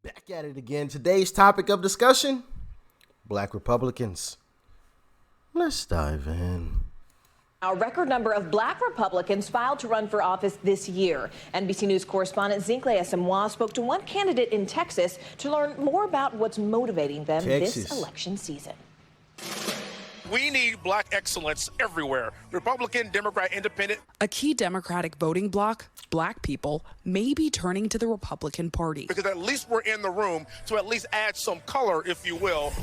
Back at it again. Today's topic of discussion, Black Republicans. Let's dive in. A record number of Black Republicans filed to run for office this year. NBC News correspondent Zincle Asamoah spoke to one candidate in Texas to learn more about what's motivating them this election season. We need Black excellence everywhere. Republican, Democrat, Independent. A key Democratic voting bloc, Black people, may be turning to the Republican Party. Because at least we're in the room to at least add some color, if you will.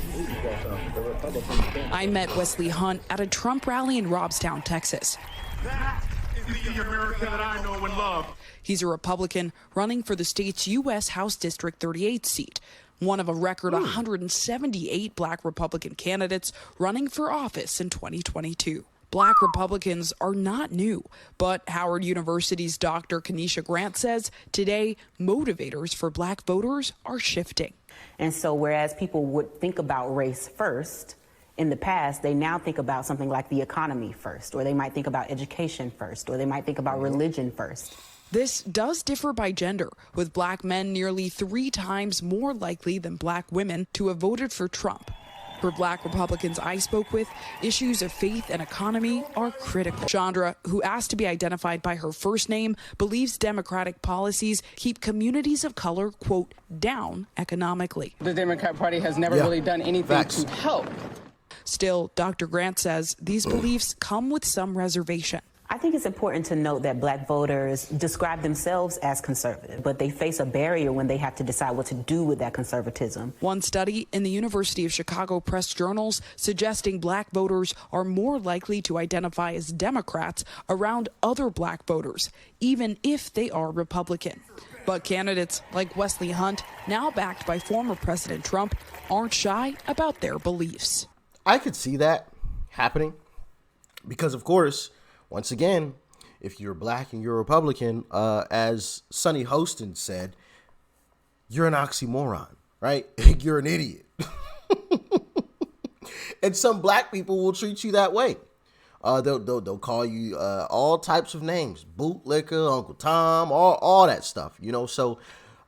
I met Wesley Hunt at a Trump rally in Robstown, Texas. That is the America that I know and love. He's a Republican running for the state's U.S. House District 38 seat, one of a record 178 Black Republican candidates running for office in 2022. Black Republicans are not new, but Howard University's Dr. Kenesha Grant says today motivators for Black voters are shifting. And so whereas people would think about race first, in the past, they now think about something like the economy first, or they might think about education first, or they might think about religion first. This does differ by gender, with Black men nearly 3 times more likely than Black women to have voted for Trump. For Black Republicans I spoke with, issues of faith and economy are critical. Chandra, who asked to be identified by her first name, believes Democratic policies keep communities of color, quote, down economically. The Democrat Party has never really done anything to help. Still, Dr. Grant says these beliefs come with some reservation. I think it's important to note that Black voters describe themselves as conservative, but they face a barrier when they have to decide what to do with that conservatism. One study in the University of Chicago Press Journals suggesting Black voters are more likely to identify as Democrats around other Black voters, even if they are Republican. But candidates like Wesley Hunt, now backed by former President Trump, aren't shy about their beliefs. I could see that happening because, of course, once again, if you're Black and you're a Republican, as Sonny Hostin said, you're an oxymoron, right? You're an idiot. And some Black people will treat you that way. They'll call you all types of names, bootlicker, Uncle Tom, all that stuff, you know. So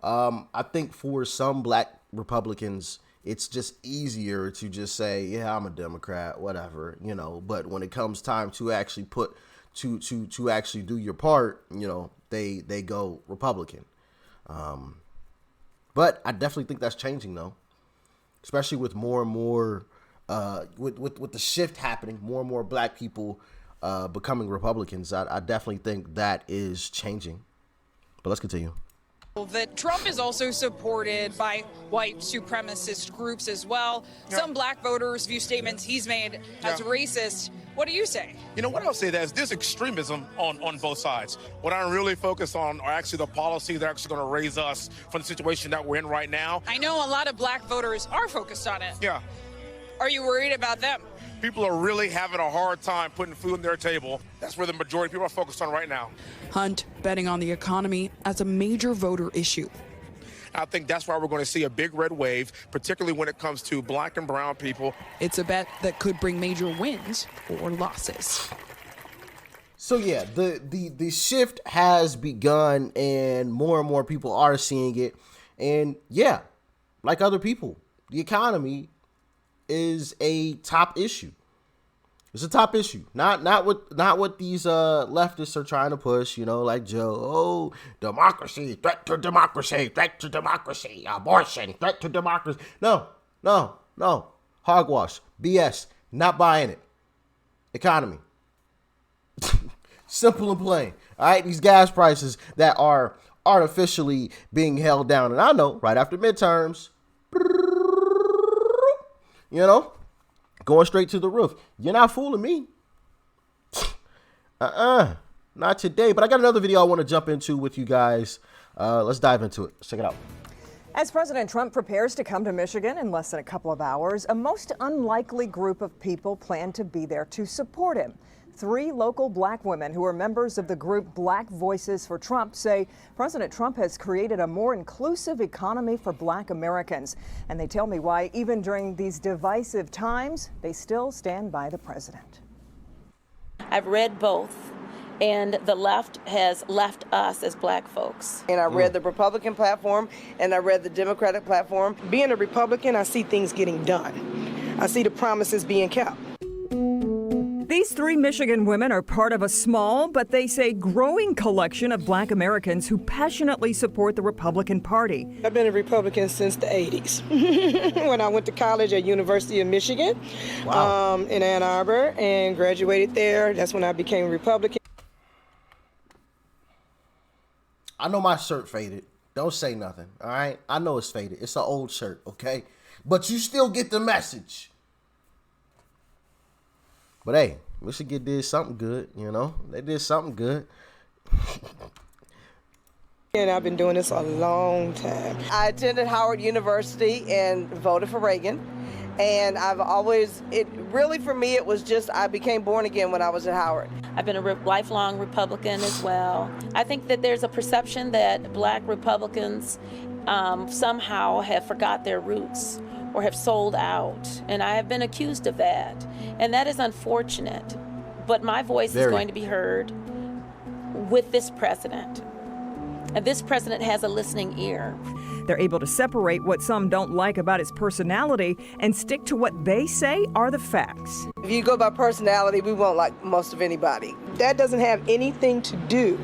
I think for some Black Republicans, it's just easier to just say, yeah, I'm a Democrat, whatever, you know. But when it comes time to actually put to actually do your part, you know, they go Republican. But I definitely think that's changing, though, especially with more and more with the shift happening, more and more Black people becoming Republicans. I definitely think that is changing. But let's continue. That Trump is also supported by white supremacist groups as well. Some Black voters view statements he's made as racist. What do you say? You know, what I'll say that is there's extremism on both sides. What I'm really focused on are actually the policies that are actually going to raise us from the situation that we're in right now. I know a lot of Black voters are focused on it. Yeah. Are you worried about them? People are really having a hard time putting food on their table. That's where the majority of people are focused on right now. Hunt betting on the economy as a major voter issue. I think that's why we're going to see a big red wave, particularly when it comes to Black and brown people. It's a bet that could bring major wins or losses. So yeah, the shift has begun and more people are seeing it. And yeah, like other people, the economy is a top issue. It's a top issue. Not what these leftists are trying to push, you know, like Joe. Oh, democracy, threat to democracy, abortion, threat to democracy. No. Hogwash, BS, not buying it. Economy. Simple and plain. All right, these gas prices that are artificially being held down. And I know right after midterms, you know, going straight to the roof. You're not fooling me. Not today. But I got another video I want to jump into with you guys. Let's dive into it. Let's check it out. As President Trump prepares to come to Michigan in less than a couple of hours, a most unlikely group of people plan to be there to support him. 3 local Black women who are members of the group Black Voices for Trump say President Trump has created a more inclusive economy for Black Americans. And they tell me why, even during these divisive times, they still stand by the president. I've read both, and the left has left us as black folks. And I read the Republican platform and I read the Democratic platform. Being a Republican, I see things getting done. I see the promises being kept. These three Michigan women are part of a small, but they say growing collection of black Americans who passionately support the Republican Party. I've been a Republican since the 80s when I went to college at University of Michigan in Ann Arbor and graduated there. That's when I became a Republican. I know my shirt faded. Don't say nothing, all right? I know it's faded. It's an old shirt, okay? But you still get the message. But hey, Michigan did something good, you know? They did something good. And I've been doing this a long time. I attended Howard University and voted for Reagan. And I've always, for me, it was just, I became born again when I was at Howard. I've been a lifelong Republican as well. I think that there's a perception that black Republicans somehow have forgot their roots or have sold out. And I have been accused of that. And that is unfortunate. But my voice is going to be heard with this president. And this president has a listening ear. They're able to separate what some don't like about his personality and stick to what they say are the facts. If you go by personality, we won't like most of anybody. That doesn't have anything to do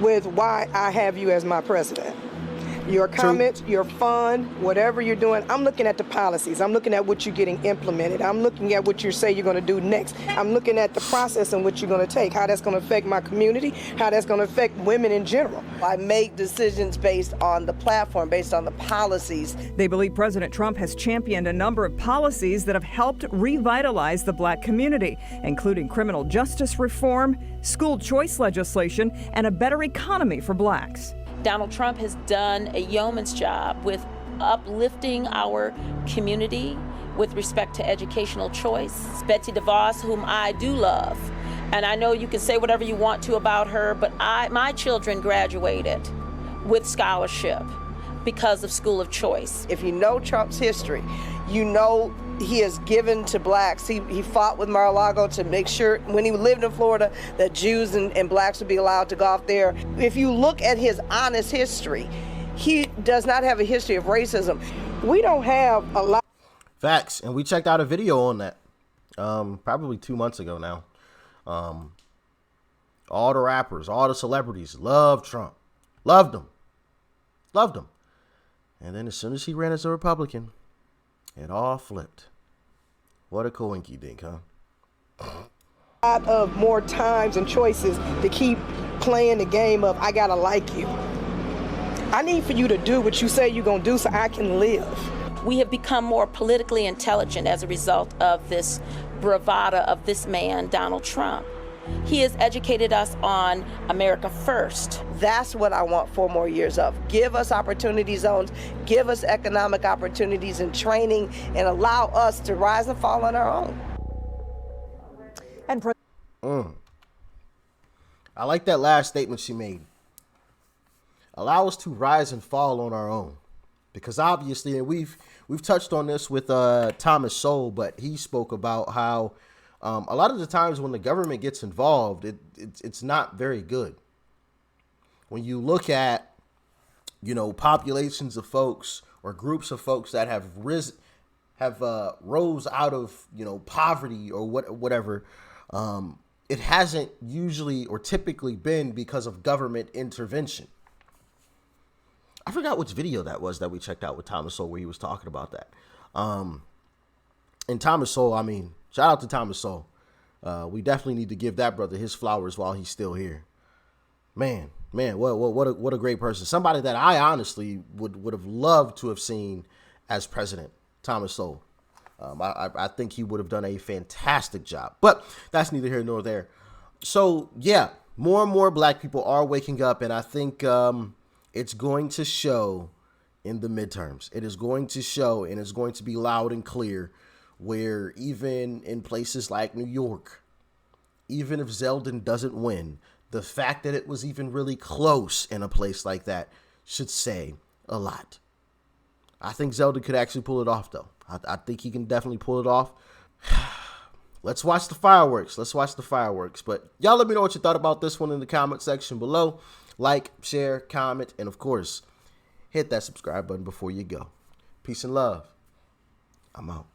with why I have you as my president. Your comments, your fun, whatever you're doing, I'm looking at the policies. I'm looking at what you're getting implemented. I'm looking at what you say you're going to do next. I'm looking at the process in which you're going to take, how that's going to affect my community, how that's going to affect women in general. I make decisions based on the platform, based on the policies. They believe President Trump has championed a number of policies that have helped revitalize the black community, including criminal justice reform, school choice legislation, and a better economy for blacks. Donald Trump has done a yeoman's job with uplifting our community with respect to educational choice. Betsy DeVos, whom I do love, and I know you can say whatever you want to about her, but my children graduated with scholarship because of School of Choice. If you know Trump's history, you know he has given to blacks. He fought with Mar-a-Lago to make sure when he lived in Florida that Jews and blacks would be allowed to go off there. If you look at his honest history, he does not have a history of racism. We don't have a lot. Facts. And we checked out a video on that probably 2 months ago now. All the rappers, all the celebrities loved Trump. Loved him. And then as soon as he ran as a Republican, it all flipped. What a coinky dink, huh? A lot of more times and choices to keep playing the game of I gotta like you. I need for you to do what you say you're gonna do so I can live. We have become more politically intelligent as a result of this bravado of this man, Donald Trump. He has educated us on America first. That's what I want 4 more years of. Give us opportunity zones, give us economic opportunities and training, and allow us to rise and fall on our own. And I like that last statement she made. Allow us to rise and fall on our own. Because obviously, and we've touched on this with Thomas Sowell, but he spoke about how a lot of the times when the government gets involved, it's not very good. When you look at, populations of folks or groups of folks that have rose out of, poverty or whatever, it hasn't usually or typically been because of government intervention. I forgot which video that was that we checked out with Thomas Sowell where he was talking about that. And Thomas Sowell, shout out to Thomas Sowell. We definitely need to give that brother his flowers while he's still here. Man, what a great person. Somebody that I honestly would have loved to have seen as president, Thomas Sowell. I think he would have done a fantastic job, but that's neither here nor there. So yeah, more and more black people are waking up, and I think it's going to show in the midterms. It is going to show, and it's going to be loud and clear, where even in places like New York, even if Zeldin doesn't win, the fact that it was even really close in a place like that should say a lot. I think Zeldin could actually pull it off, though. I think he can definitely pull it off. let's watch the fireworks. Let's watch the fireworks. But y'all let me know what you thought about this one in the comment section below. Like, share, comment, and of course, hit that subscribe button before you go. Peace and love. I'm out.